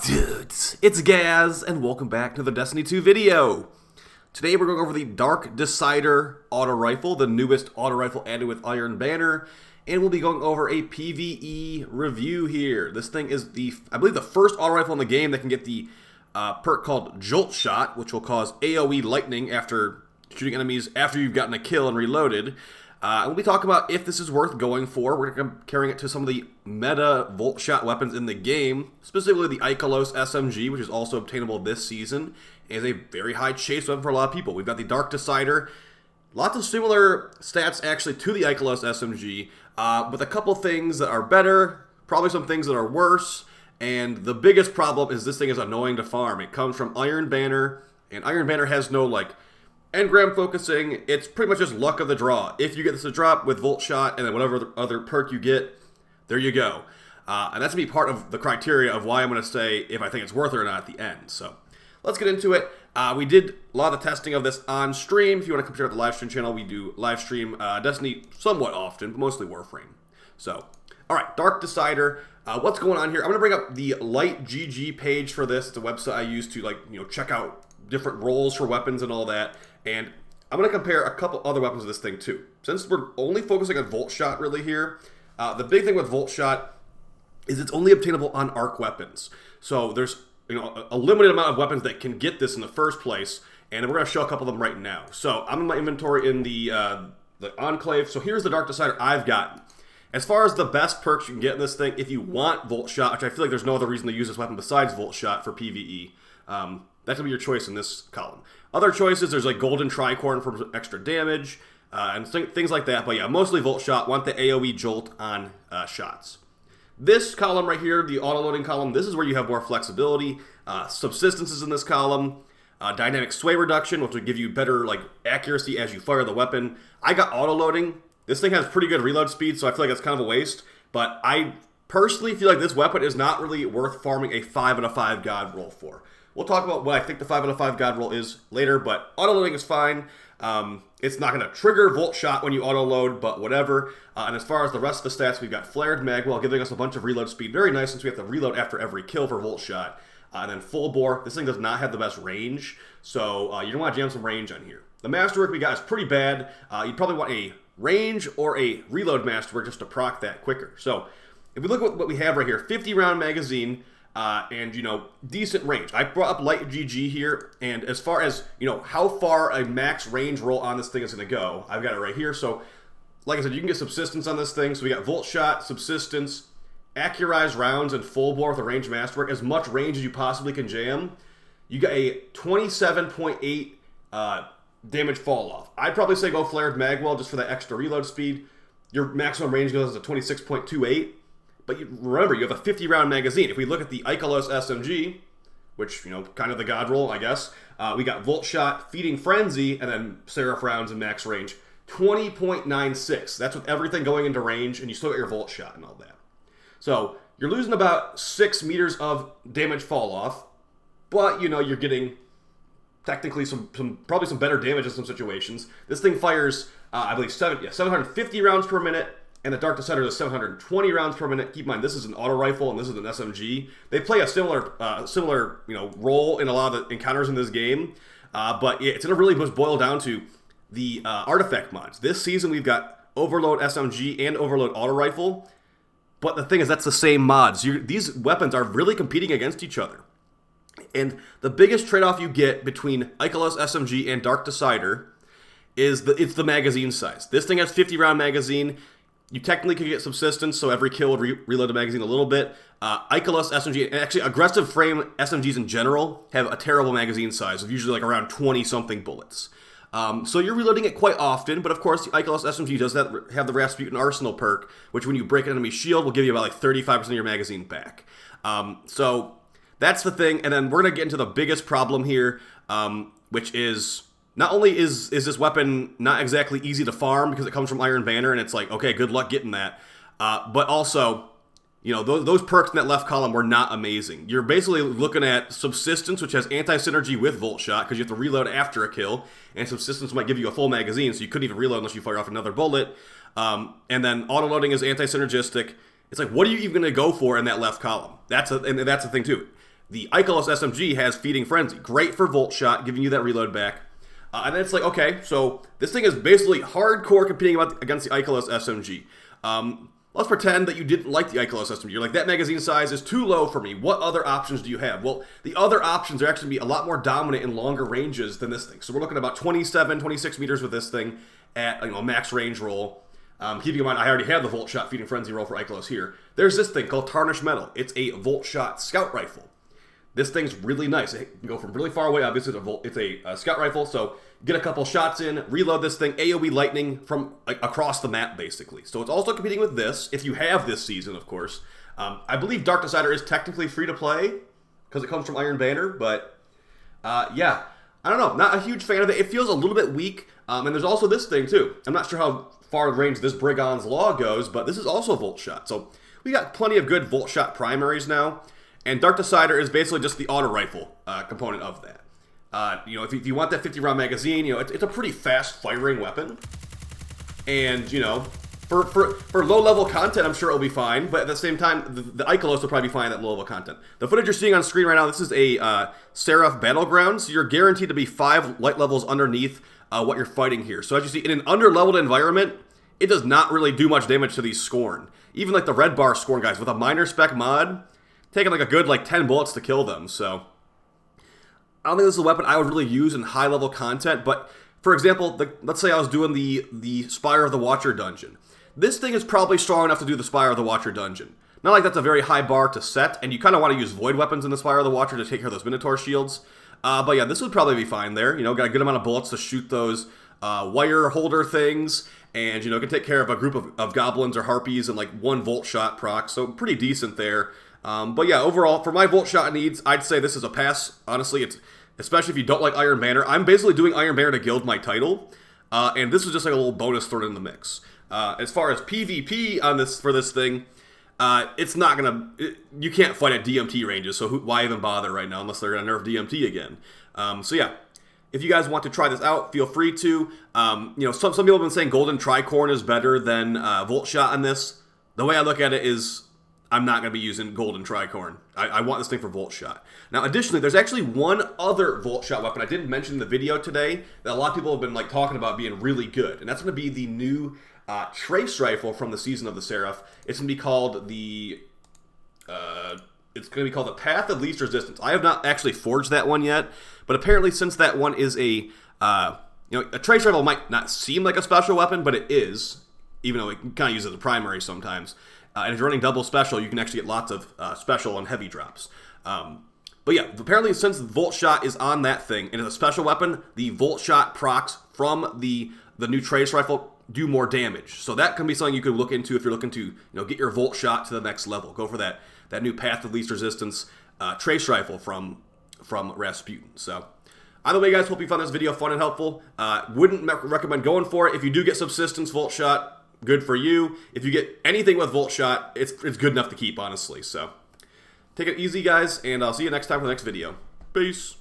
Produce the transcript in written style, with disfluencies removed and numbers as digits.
Dudes, it's Gaz, and welcome back to the Destiny 2 video. Today we're going over the Dark Decider auto rifle, the newest auto rifle added with Iron Banner, and we'll be going over a PVE review here. This thing is I believe the first auto rifle in the game that can get the perk called Voltshot, which will cause AoE lightning after shooting enemies after you've gotten a kill and reloaded. We'll be talking about if this is worth going for. We're comparing it to some of the meta Voltshot weapons in the game, specifically the Ikelos SMG, which is also obtainable this season, and is a very high chase weapon for a lot of people. We've got the Dark Decider. Lots of similar stats, actually, to the Ikelos SMG, with a couple things that are better, probably some things that are worse, and the biggest problem is this thing is annoying to farm. It comes from Iron Banner, and Iron Banner has no, engram focusing. It's pretty much just luck of the draw. If you get this to drop with Voltshot and then whatever other perk you get, there you go. And that's going to be part of the criteria of why I'm going to say if I think it's worth it or not at the end. So let's get into it. We did a lot of the testing of this on stream. If you want to compare it to the live stream channel, we do live stream Destiny somewhat often, but mostly Warframe. So, alright, Dark Decider. What's going on here? I'm going to bring up the Light GG page for this. It's a website I use to check out different roles for weapons and all that. And I'm going to compare a couple other weapons to this thing too. Since we're only focusing on Voltshot really here, the big thing with Voltshot is it's only obtainable on arc weapons. So there's a limited amount of weapons that can get this in the first place, and we're going to show a couple of them right now. So I'm in my inventory in the Enclave. So here's the Dark Decider I've gotten. As far as the best perks you can get in this thing, if you want Voltshot, which I feel like there's no other reason to use this weapon besides Voltshot for PVE, that's going to be your choice in this column. Other choices, there's Golden Tricorn for extra damage, and things like that. But yeah, mostly Voltshot, want the AoE jolt on shots. This column right here, the auto-loading column, this is where you have more flexibility. Subsistence is in this column. Dynamic sway reduction, which will give you better accuracy as you fire the weapon. I got auto-loading. This thing has pretty good reload speed, so I feel like it's kind of a waste. But I personally feel like this weapon is not really worth farming a 5 out of 5 God roll for. We'll talk about what I think the 5 out of 5 God roll is later, but auto-loading is fine. It's not going to trigger Voltshot when you auto-load, but whatever. And as far as the rest of the stats, we've got Flared Magwell giving us a bunch of reload speed. Very nice, since we have to reload after every kill for Voltshot. And then Full Bore. This thing does not have the best range, so you don't want to jam some range on here. The Masterwork we got is pretty bad. You'd probably want a range or a reload Masterwork just to proc that quicker. So if we look at what we have right here, 50-round magazine, and decent range. I brought up Light GG here, and as far as how far a max range roll on this thing is going to go, I've got it right here. So like I said, you can get subsistence on this thing. So we got Voltshot, subsistence, accurized rounds, and full bore with a range masterwork. As much range as you possibly can jam. You got a 27.8 damage fall off. I'd probably say go Flared Magwell just for that extra reload speed. Your maximum range goes to 26.28. But remember, you have a 50-round magazine. If we look at the Ikelos SMG, which, kind of the God roll, I guess, we got Voltshot, Feeding Frenzy, and then Seraph rounds in max range. 20.96. That's with everything going into range, and you still got your Voltshot and all that. So you're losing about 6 meters of damage fall off, but, you're getting technically probably some better damage in some situations. This thing fires, I believe, 750 rounds per minute. And the Dark Decider is 720 rounds per minute. Keep in mind, this is an auto rifle and this is an SMG. They play a similar role in a lot of the encounters in this game. But it's going to really just boil down to the artifact mods. This season, we've got Overload SMG and Overload auto rifle. But the thing is, that's the same mods. These weapons are really competing against each other. And the biggest trade-off you get between Ikelos SMG and Dark Decider is it's the magazine size. This thing has 50-round magazine. You technically could get subsistence, so every kill would reload the magazine a little bit. Ikelos SMG, and actually aggressive frame SMGs in general, have a terrible magazine size of usually around 20-something bullets. So you're reloading it quite often, but of course the Ikelos SMG does have the Rasputin Arsenal perk, which when you break an enemy shield will give you about 35% of your magazine back. So that's the thing, and then we're going to get into the biggest problem here, which is... Not only is this weapon not exactly easy to farm because it comes from Iron Banner and it's okay, good luck getting that, but also, those perks in that left column were not amazing. You're basically looking at Subsistence, which has anti-synergy with Voltshot because you have to reload after a kill, and Subsistence might give you a full magazine, so you couldn't even reload unless you fire off another bullet, and then auto-loading is anti-synergistic. It's what are you even going to go for in that left column? And that's the thing too. The ikelos SMG has Feeding Frenzy, great for Voltshot, giving you that reload back. And then it's like, okay, so this thing is basically hardcore competing against the ikelos SMG. Let's pretend that you didn't like the ikelos SMG. You're like, that magazine size is too low for me. What other options do you have? Well, the other options are actually be a lot more dominant in longer ranges than this thing. So we're looking at about 27, 26 meters with this thing at max range roll. Keeping in mind, I already have the Voltshot Feeding Frenzy roll for ikelos here. There's this thing called Tarnished Metal. It's a Voltshot scout rifle. This thing's really nice. It can go from really far away. Obviously, it's a scout rifle, so get a couple shots in, reload this thing, AoE lightning from across the map, basically. So it's also competing with this, if you have this season, of course. I believe Dark Decider is technically free to play, because it comes from Iron Banner, but yeah. I don't know, not a huge fan of it. It feels a little bit weak, and there's also this thing, too. I'm not sure how far range this Brigand's Law goes, but this is also Voltshot. So we got plenty of good Voltshot primaries now. And Dark Decider is basically just the auto rifle component of that. If you want that 50-round magazine, it's a pretty fast-firing weapon. And, for low-level content, I'm sure it'll be fine. But at the same time, the ikelos will probably be fine at low-level content. The footage you're seeing on screen right now, this is a Seraph Battleground. So you're guaranteed to be 5 light levels underneath what you're fighting here. So as you see, in an under-leveled environment, it does not really do much damage to these Scorn. Even like the red bar Scorn guys, with a minor spec mod, taking like a good 10 bullets to kill them, so I don't think this is a weapon I would really use in high-level content, but for example, let's say I was doing the Spire of the Watcher dungeon. This thing is probably strong enough to do the Spire of the Watcher dungeon. Not like that's a very high bar to set, and you kind of want to use void weapons in the Spire of the Watcher to take care of those Minotaur shields, but yeah, this would probably be fine there. Got a good amount of bullets to shoot those wire holder things, and can take care of a group of goblins or harpies and 1 Voltshot proc, so pretty decent there. But yeah, overall, for my Voltshot needs, I'd say this is a pass. Honestly, especially if you don't like Iron Banner. I'm basically doing Iron Banner to guild my title, and this was just like a little bonus thrown in the mix. As far as PvP on for this thing, it's not gonna. You can't fight at DMT ranges, so why even bother right now unless they're gonna nerf DMT again? So yeah. If you guys want to try this out, feel free to. Some people have been saying Golden Tricorn is better than Voltshot on this. The way I look at it is, I'm not going to be using Golden Tricorn. I want this thing for Voltshot. Now, additionally, there's actually one other Voltshot weapon I didn't mention in the video today that a lot of people have been talking about being really good, and that's going to be the new Trace Rifle from the Season of the Seraph. It's going to be called the Path of Least Resistance. I have not actually forged that one yet, but apparently since that one is a Trace Rifle might not seem like a special weapon, but it is, even though it can kind of use it as a primary sometimes. And if you're running double special, you can actually get lots of special and heavy drops. But yeah, apparently since Voltshot is on that thing, and it's a special weapon, the Voltshot procs from the new Trace Rifle do more damage. So that can be something you could look into if you're looking to get your Voltshot to the next level. Go for that new Path of Least Resistance Trace Rifle from Rasputin. So either way, guys, hope you found this video fun and helpful. Wouldn't recommend going for it. If you do get Subsistence Voltshot, good for you. If you get anything with Voltshot, it's good enough to keep, honestly. So take it easy, guys, and I'll see you next time for the next video. Peace.